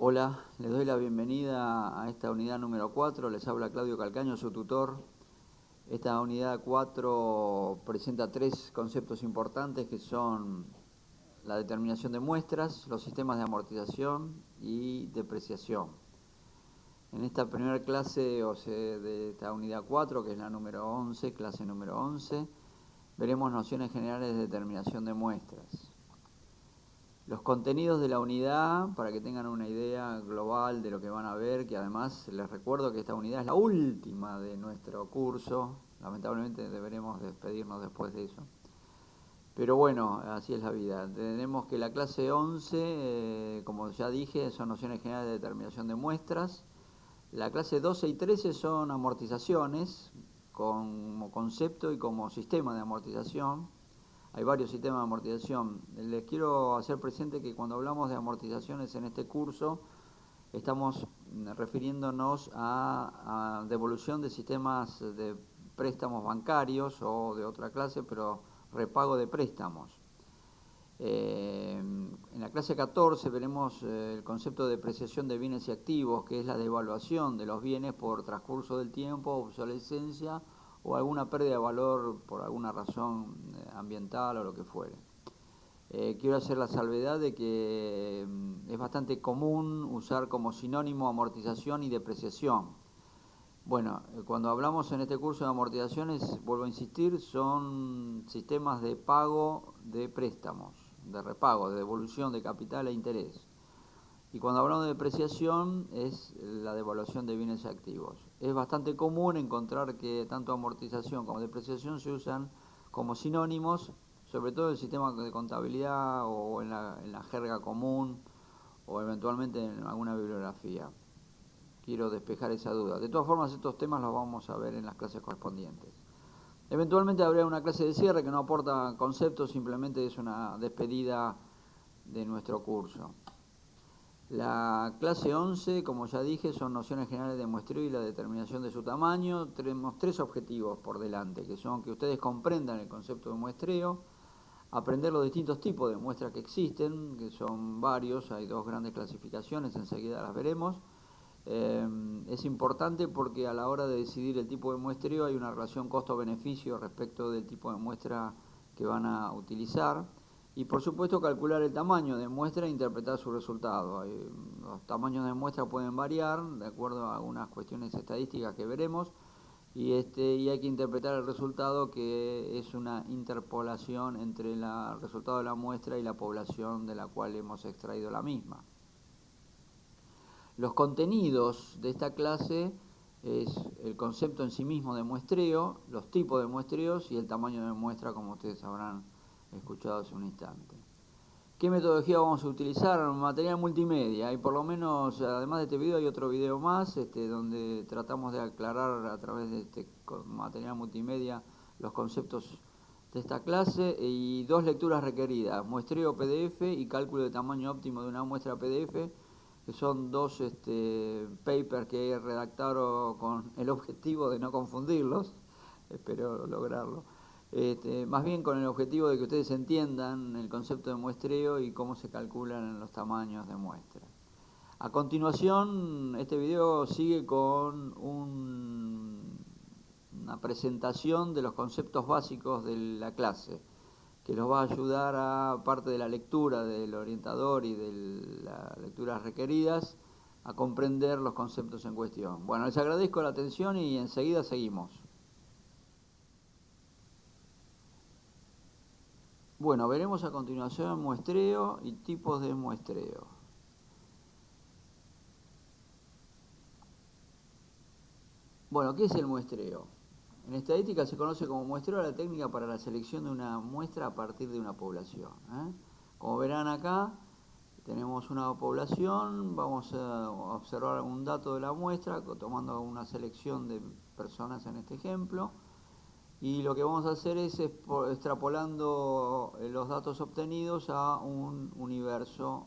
Hola, les doy la bienvenida a esta unidad número 4. Les habla Claudio Calcaño, su tutor. Esta unidad 4 presenta tres conceptos importantes que son la determinación de muestras, los sistemas de amortización y depreciación. En esta primera clase de esta unidad 4, que es la número 11, clase número 11, veremos nociones generales de determinación de muestras. Los contenidos de la unidad, para que tengan una idea global de lo que van a ver, que además les recuerdo que esta unidad es la última de nuestro curso. Lamentablemente deberemos despedirnos después de eso. Pero bueno, así es la vida. Tenemos que la clase 11, como ya dije, son nociones generales de determinación de muestras. La clase 12 y 13 son amortizaciones, como concepto y como sistema de amortización. Hay varios sistemas de amortización. Les quiero hacer presente que cuando hablamos de amortizaciones en este curso, estamos refiriéndonos a devolución de sistemas de préstamos bancarios o de otra clase, pero repago de préstamos. En la clase 14 veremos el concepto de depreciación de bienes y activos, que es la devaluación de los bienes por transcurso del tiempo, obsolescencia o alguna pérdida de valor por alguna razón ambiental o lo que fuere. Quiero hacer la salvedad de que es bastante común usar como sinónimo amortización y depreciación. Bueno, cuando hablamos en este curso de amortizaciones, vuelvo a insistir, son sistemas de pago de préstamos, de repago, de devolución de capital e interés. Y cuando hablamos de depreciación es la devaluación de bienes y activos. Es bastante común encontrar que tanto amortización como depreciación se usan como sinónimos, sobre todo en el sistema de contabilidad o en la jerga común o eventualmente en alguna bibliografía. Quiero despejar esa duda. De todas formas, estos temas los vamos a ver en las clases correspondientes. Eventualmente habrá una clase de cierre que no aporta conceptos, simplemente es una despedida de nuestro curso. La clase 11, como ya dije, son nociones generales de muestreo y la determinación de su tamaño. Tenemos tres objetivos por delante, que son que ustedes comprendan el concepto de muestreo, aprender los distintos tipos de muestras que existen, que son varios, hay dos grandes clasificaciones, enseguida las veremos. Es importante porque a la hora de decidir el tipo de muestreo hay una relación costo-beneficio respecto del tipo de muestra que van a utilizar. Y por supuesto calcular el tamaño de muestra e interpretar su resultado. Los tamaños de muestra pueden variar de acuerdo a algunas cuestiones estadísticas que veremos y hay que interpretar el resultado, que es una interpolación entre el resultado de la muestra y la población de la cual hemos extraído la misma. Los contenidos de esta clase es el concepto en sí mismo de muestreo, los tipos de muestreos y el tamaño de muestra, como ustedes habrán escuchado hace un instante. ¿Qué metodología vamos a utilizar? Material multimedia. Y por lo menos, además de este video, hay otro video más donde tratamos de aclarar a través de este material multimedia los conceptos de esta clase y dos lecturas requeridas: muestreo PDF y cálculo de tamaño óptimo de una muestra PDF, que son dos papers que he redactado con el objetivo de no confundirlos. Espero lograrlo. Más bien con el objetivo de que ustedes entiendan el concepto de muestreo y cómo se calculan los tamaños de muestra. A continuación, este video sigue con una presentación de los conceptos básicos de la clase, que los va a ayudar a, parte de la lectura del orientador y de las lecturas requeridas, a comprender los conceptos en cuestión. Bueno, les agradezco la atención y enseguida seguimos. Bueno, veremos a continuación muestreo y tipos de muestreo. Bueno, ¿qué es el muestreo? En estadística se conoce como muestreo a la técnica para la selección de una muestra a partir de una población. Como verán acá, tenemos una población, vamos a observar un dato de la muestra, tomando una selección de personas en este ejemplo, y lo que vamos a hacer es extrapolando los datos obtenidos a un universo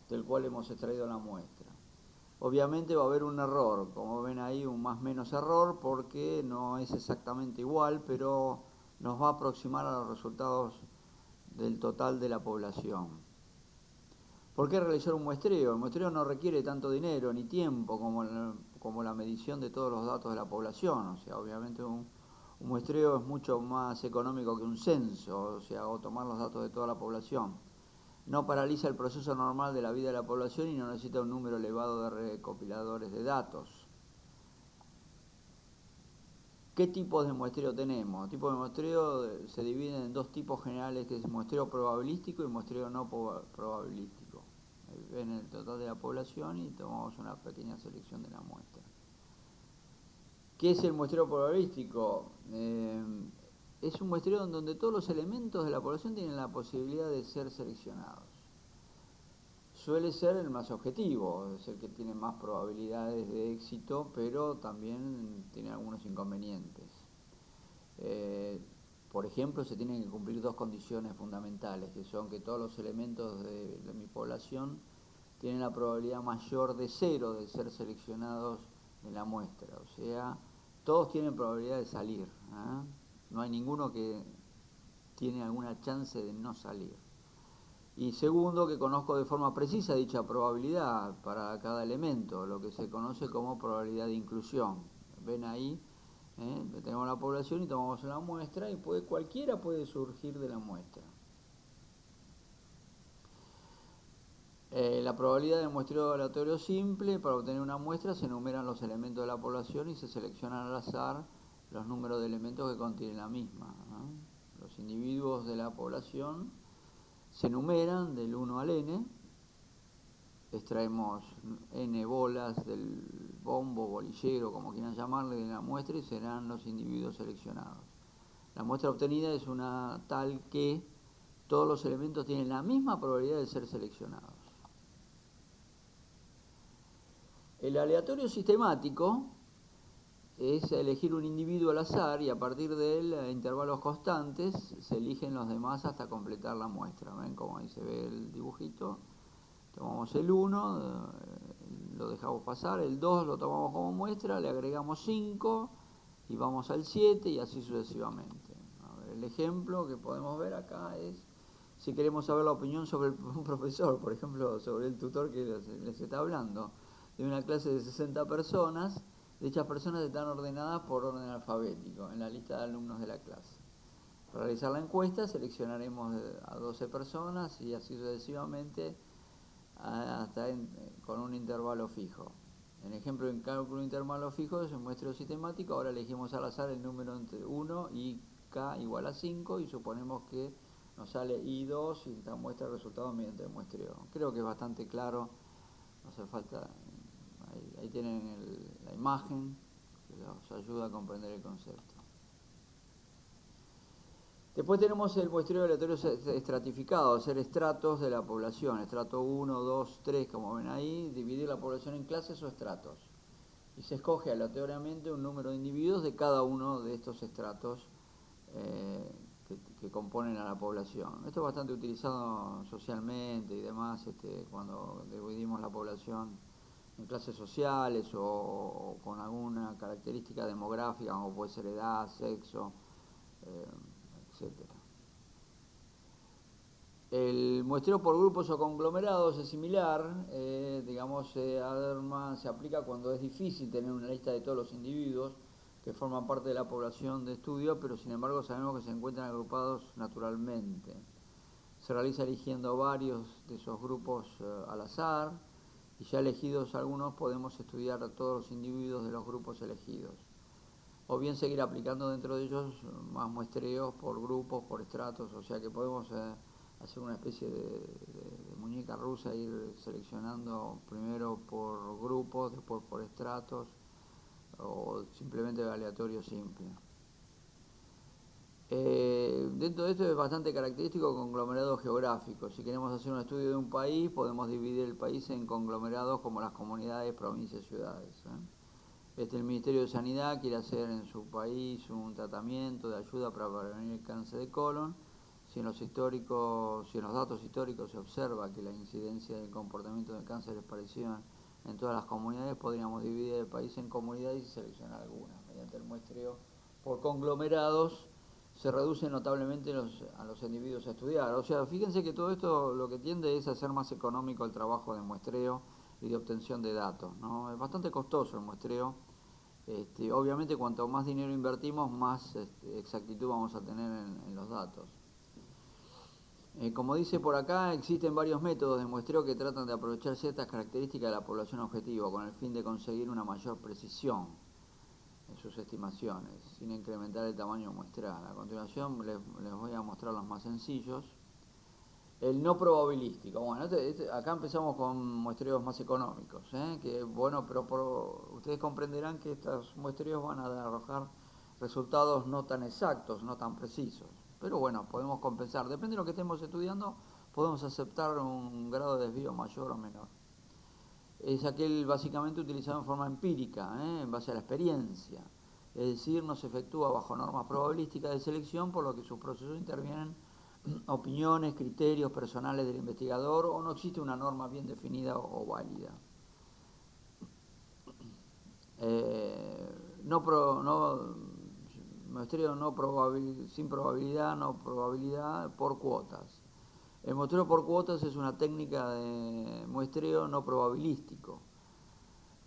del cual hemos extraído la muestra. Obviamente va a haber un error, como ven ahí, un más menos error, porque no es exactamente igual, pero nos va a aproximar a los resultados del total de la población. ¿Por qué realizar un muestreo? El muestreo no requiere tanto dinero ni tiempo como la medición de todos los datos de la población. O sea, obviamente un muestreo es mucho más económico que un censo, o sea, o tomar los datos de toda la población. No paraliza el proceso normal de la vida de la población y no necesita un número elevado de recopiladores de datos. ¿Qué tipos de muestreo tenemos? Tipos de muestreo se dividen en dos tipos generales, que es muestreo probabilístico y muestreo no probabilístico. Ven el total de la población y tomamos una pequeña selección de la muestra. ¿Qué es el muestreo probabilístico? Es un muestreo en donde todos los elementos de la población tienen la posibilidad de ser seleccionados. Suele ser el más objetivo, es el que tiene más probabilidades de éxito, pero también tiene algunos inconvenientes. Por ejemplo, se tienen que cumplir dos condiciones fundamentales, que son que todos los elementos de mi población tienen la probabilidad mayor de 0 de ser seleccionados en la muestra. O sea, todos tienen probabilidad de salir. No hay ninguno que tiene alguna chance de no salir. Y segundo, que conozco de forma precisa dicha probabilidad para cada elemento, lo que se conoce como probabilidad de inclusión. Ven ahí, tenemos la población y tomamos una muestra y cualquiera puede surgir de la muestra. La probabilidad de muestreo aleatorio simple: para obtener una muestra se enumeran los elementos de la población y se seleccionan al azar los números de elementos que contienen la misma. Los individuos de la población se enumeran del 1 al n, extraemos n bolas del bombo, bolillero, como quieran llamarle, de la muestra y serán los individuos seleccionados. La muestra obtenida es una tal que todos los elementos tienen la misma probabilidad de ser seleccionados. El aleatorio sistemático es elegir un individuo al azar y a partir de él, a intervalos constantes, se eligen los demás hasta completar la muestra. ¿Ven cómo ahí se ve el dibujito? Tomamos el 1, lo dejamos pasar, el 2 lo tomamos como muestra, le agregamos 5 y vamos al 7 y así sucesivamente. A ver, el ejemplo que podemos ver acá es si queremos saber la opinión sobre un profesor, por ejemplo, sobre el tutor que les está hablando, de una clase de 60 personas. Dichas personas están ordenadas por orden alfabético en la lista de alumnos de la clase. Para realizar la encuesta seleccionaremos a 12 personas y así sucesivamente con un intervalo fijo. En ejemplo, en cálculo de intervalo fijo es un muestreo sistemático. Ahora elegimos al azar el número entre 1 y k igual a 5 y suponemos que nos sale i2 y esta muestra el resultado mediante el muestreo. Creo que es bastante claro, no hace falta. Ahí tienen la imagen que los ayuda a comprender el concepto. Después tenemos el muestreo aleatorio estratificado, hacer estratos de la población, estrato 1, 2, 3, como ven ahí, dividir la población en clases o estratos. Y se escoge aleatoriamente un número de individuos de cada uno de estos estratos que componen a la población. Esto es bastante utilizado socialmente y demás, cuando dividimos la población en clases sociales o con alguna característica demográfica, como puede ser edad, sexo, etcétera. El muestreo por grupos o conglomerados es similar, se aplica cuando es difícil tener una lista de todos los individuos que forman parte de la población de estudio, pero sin embargo sabemos que se encuentran agrupados naturalmente. Se realiza eligiendo varios de esos grupos al azar, y ya elegidos algunos podemos estudiar a todos los individuos de los grupos elegidos. O bien seguir aplicando dentro de ellos más muestreos por grupos, por estratos, o sea que podemos hacer una especie de muñeca rusa, ir seleccionando primero por grupos, después por estratos, o simplemente aleatorio simple. Dentro de esto es bastante característico conglomerados geográficos. Si queremos hacer un estudio de un país, podemos dividir el país en conglomerados como las comunidades, provincias, ciudades. El Ministerio de Sanidad quiere hacer en su país un tratamiento de ayuda para prevenir el cáncer de colon. Si en los datos históricos se observa que la incidencia del comportamiento del cáncer es parecida en todas las comunidades, podríamos dividir el país en comunidades y seleccionar algunas. Mediante el muestreo por conglomerados se reduce notablemente a los individuos a estudiar. O sea, fíjense que todo esto lo que tiende es a hacer más económico el trabajo de muestreo y de obtención de datos, ¿no? Es bastante costoso el muestreo. Obviamente, cuanto más dinero invertimos, más exactitud vamos a tener en los datos. Como dice por acá, existen varios métodos de muestreo que tratan de aprovechar ciertas características de la población objetivo con el fin de conseguir una mayor precisión en sus estimaciones, sin incrementar el tamaño muestral. A continuación les voy a mostrar los más sencillos. El no probabilístico. Bueno, acá empezamos con muestreos más económicos, que bueno, pero ustedes comprenderán que estos muestreos van a arrojar resultados no tan exactos, no tan precisos. Pero bueno, podemos compensar. Depende de lo que estemos estudiando, podemos aceptar un grado de desvío mayor o menor. Es aquel básicamente utilizado en forma empírica, en base a la experiencia. Es decir, no se efectúa bajo normas probabilísticas de selección, por lo que sus procesos intervienen opiniones, criterios personales del investigador, o no existe una norma bien definida o válida. Muestreo sin probabilidad, no probabilidad por cuotas. El muestreo por cuotas es una técnica de muestreo no probabilístico,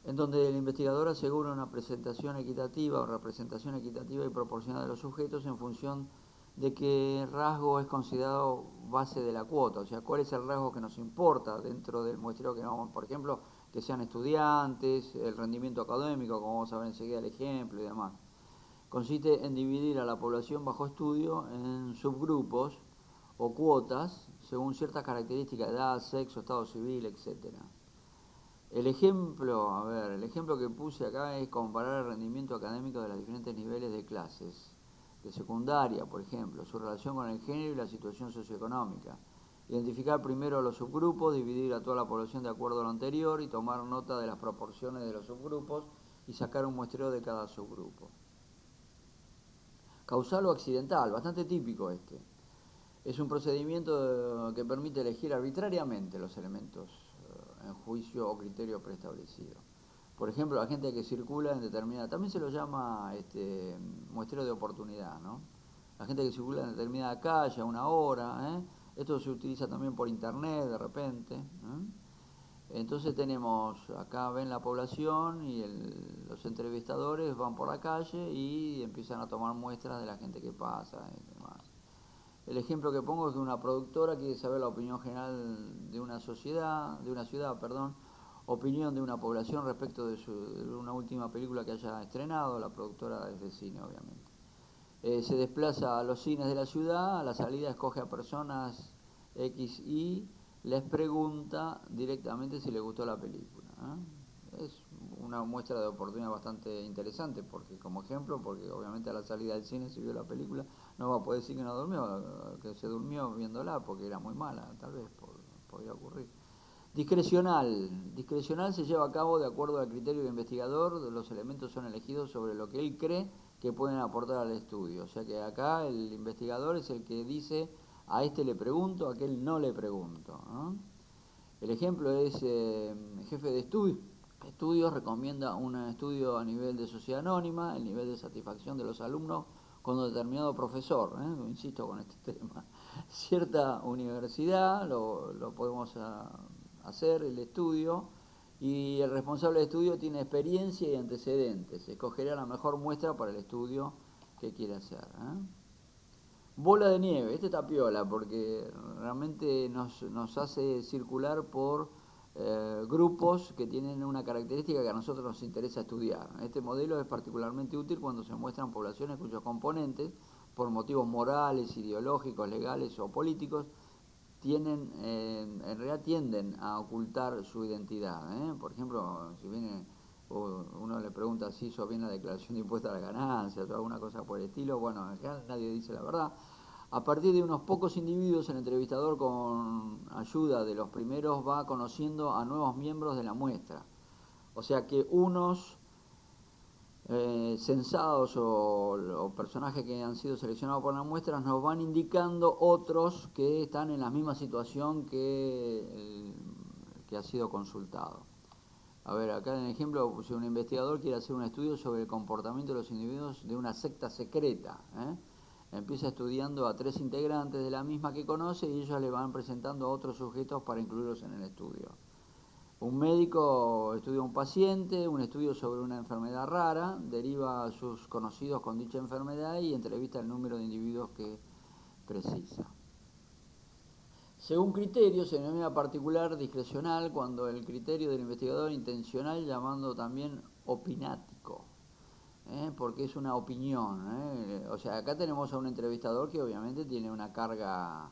en donde el investigador asegura una presentación equitativa o representación equitativa y proporcional de los sujetos en función de qué rasgo es considerado base de la cuota, o sea, cuál es el rasgo que nos importa dentro del muestreo que vamos, por ejemplo, que sean estudiantes, el rendimiento académico, como vamos a ver enseguida el ejemplo y demás. Consiste en dividir a la población bajo estudio en subgrupos o cuotas según ciertas características, edad, sexo, estado civil, etcétera. El ejemplo que puse acá es comparar el rendimiento académico de los diferentes niveles de clases. De secundaria, por ejemplo, su relación con el género y la situación socioeconómica. Identificar primero los subgrupos, dividir a toda la población de acuerdo a lo anterior y tomar nota de las proporciones de los subgrupos y sacar un muestreo de cada subgrupo. Causal o accidental, bastante típico este. Es un procedimiento que permite elegir arbitrariamente los elementos en juicio o criterio preestablecido. Por ejemplo, la gente que circula en determinada, también se lo llama muestreo de oportunidad, ¿no? La gente que circula en determinada calle a una hora, esto se utiliza también por internet de repente. Entonces tenemos, acá ven la población y los entrevistadores van por la calle y empiezan a tomar muestras de la gente que pasa y demás. El ejemplo que pongo es que una productora quiere saber la opinión general de una ciudad, opinión de una población respecto de una última película que haya estrenado, la productora es de cine, obviamente. Se desplaza a los cines de la ciudad, a la salida escoge a personas X y les pregunta directamente si les gustó la película. Es una muestra de oportunidad bastante interesante, porque como ejemplo, porque obviamente a la salida del cine, si vio la película, no va a poder decir que no durmió, que se durmió viéndola porque era muy mala, tal vez podría ocurrir. Discrecional se lleva a cabo de acuerdo al criterio del investigador, los elementos son elegidos sobre lo que él cree que pueden aportar al estudio. O sea que acá el investigador es el que dice, a este le pregunto, a aquel no le pregunto, ¿no? El ejemplo es jefe de estudios recomienda un estudio a nivel de sociedad anónima, el nivel de satisfacción de los alumnos con un determinado profesor, insisto con este tema. Cierta universidad, lo podemos hacer el estudio, y el responsable de estudio tiene experiencia y antecedentes, escogerá la mejor muestra para el estudio que quiere hacer. Bola de nieve, este está piola porque realmente nos hace circular por grupos que tienen una característica que a nosotros nos interesa estudiar. Este modelo es particularmente útil cuando se muestran poblaciones cuyos componentes, por motivos morales, ideológicos, legales o políticos, en realidad tienden a ocultar su identidad. Por ejemplo, si viene uno le pregunta si hizo bien la declaración de impuestos a las ganancias o alguna cosa por el estilo, bueno, acá nadie dice la verdad. A partir de unos pocos individuos, el entrevistador, con ayuda de los primeros, va conociendo a nuevos miembros de la muestra. O sea que unos censados o personajes que han sido seleccionados por las muestras nos van indicando otros que están en la misma situación que ha sido consultado. A ver, acá en el ejemplo, si un investigador quiere hacer un estudio sobre el comportamiento de los individuos de una secta secreta, empieza estudiando a 3 integrantes de la misma que conoce y ellos le van presentando a otros sujetos para incluirlos en el estudio. Un médico estudia un paciente, un estudio sobre una enfermedad rara, deriva a sus conocidos con dicha enfermedad y entrevista el número de individuos que precisa. Según criterio, se denomina particular discrecional cuando el criterio del investigador intencional, llamando también opinático, porque es una opinión. O sea, acá tenemos a un entrevistador que obviamente tiene una carga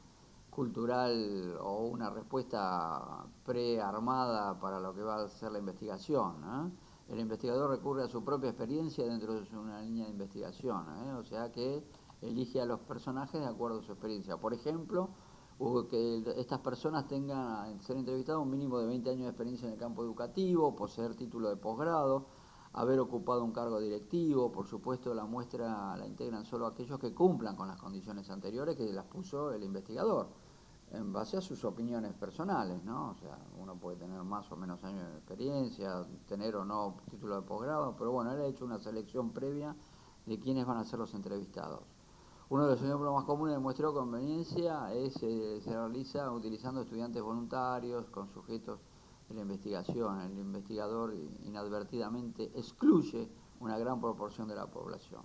cultural o una respuesta prearmada para lo que va a ser la investigación. El investigador recurre a su propia experiencia dentro de una línea de investigación, o sea que elige a los personajes de acuerdo a su experiencia. Por ejemplo, que estas personas tengan, al ser entrevistados, un mínimo de 20 años de experiencia en el campo educativo, poseer título de posgrado, haber ocupado un cargo directivo. Por supuesto, la muestra la integran solo aquellos que cumplan con las condiciones anteriores que las puso el investigador, en base a sus opiniones personales, ¿no? O sea, uno puede tener más o menos años de experiencia, tener o no título de posgrado, pero bueno, él ha hecho una selección previa de quiénes van a ser los entrevistados. Uno de los ejemplos más comunes de muestreo de conveniencia se realiza utilizando estudiantes voluntarios con sujetos de la investigación. El investigador inadvertidamente excluye una gran proporción de la población.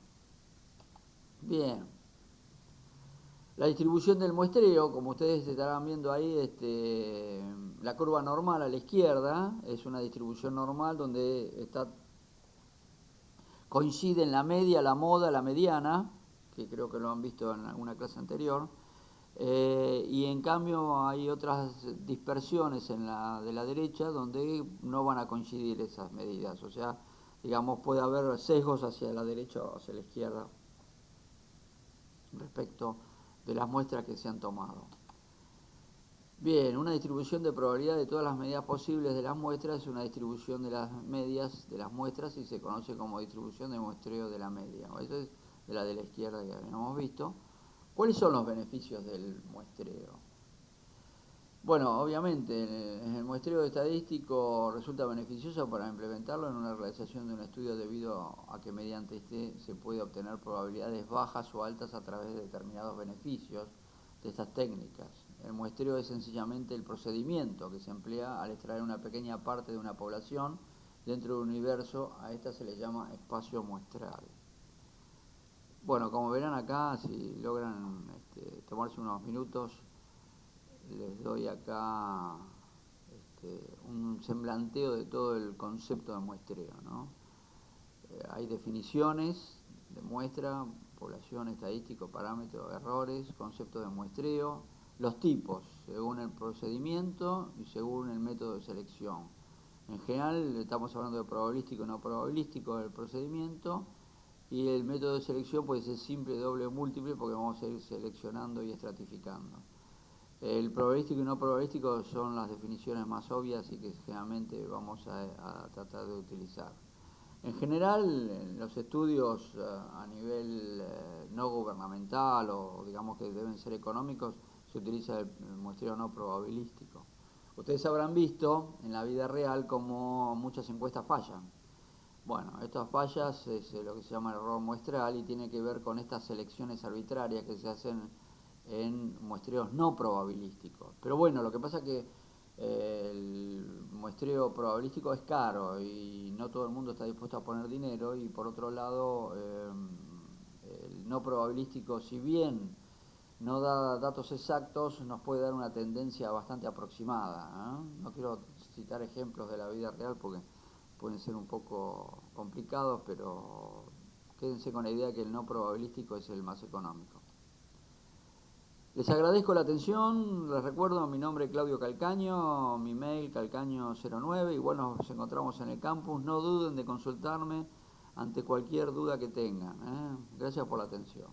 Bien. La distribución del muestreo, como ustedes estarán viendo ahí, la curva normal a la izquierda es una distribución normal donde coinciden la media, la moda, la mediana, que creo que lo han visto en alguna clase anterior, y en cambio hay otras dispersiones de la derecha donde no van a coincidir esas medidas, o sea, digamos, puede haber sesgos hacia la derecha o hacia la izquierda respecto de las muestras que se han tomado. Bien, una distribución de probabilidad de todas las medidas posibles de las muestras es una distribución de las medias de las muestras y se conoce como distribución de muestreo de la media. Eso es de la izquierda que habíamos visto. ¿Cuáles son los beneficios del muestreo? Bueno, obviamente el muestreo estadístico resulta beneficioso para implementarlo en una realización de un estudio debido a que mediante este se puede obtener probabilidades bajas o altas a través de determinados beneficios de estas técnicas. El muestreo es sencillamente el procedimiento que se emplea al extraer una pequeña parte de una población dentro de un universo. A esta se le llama espacio muestral. Bueno, como verán acá, si logran tomarse unos minutos, les doy acá un semblanteo de todo el concepto de muestreo, ¿no? Hay definiciones de muestra, población, estadístico, parámetros, errores, concepto de muestreo, los tipos, según el procedimiento y según el método de selección. En general estamos hablando de probabilístico y no probabilístico del procedimiento, y el método de selección puede ser simple, doble o múltiple, porque vamos a ir seleccionando y estratificando. El probabilístico y no probabilístico son las definiciones más obvias y que generalmente vamos a tratar de utilizar. En general, en los estudios a nivel no gubernamental o digamos que deben ser económicos, se utiliza el muestreo no probabilístico. Ustedes habrán visto en la vida real cómo muchas encuestas fallan. Bueno, estas fallas es lo que se llama error muestral y tiene que ver con estas selecciones arbitrarias que se hacen en muestreos no probabilísticos. Pero bueno, lo que pasa es que el muestreo probabilístico es caro y no todo el mundo está dispuesto a poner dinero, y por otro lado el no probabilístico, si bien no da datos exactos, nos puede dar una tendencia bastante aproximada. No quiero citar ejemplos de la vida real porque pueden ser un poco complicados, pero quédense con la idea que el no probabilístico es el más económico. Les agradezco la atención, les recuerdo mi nombre es Claudio Calcaño, mi mail calcaño09, igual nos encontramos en el campus, no duden de consultarme ante cualquier duda que tengan. Gracias por la atención.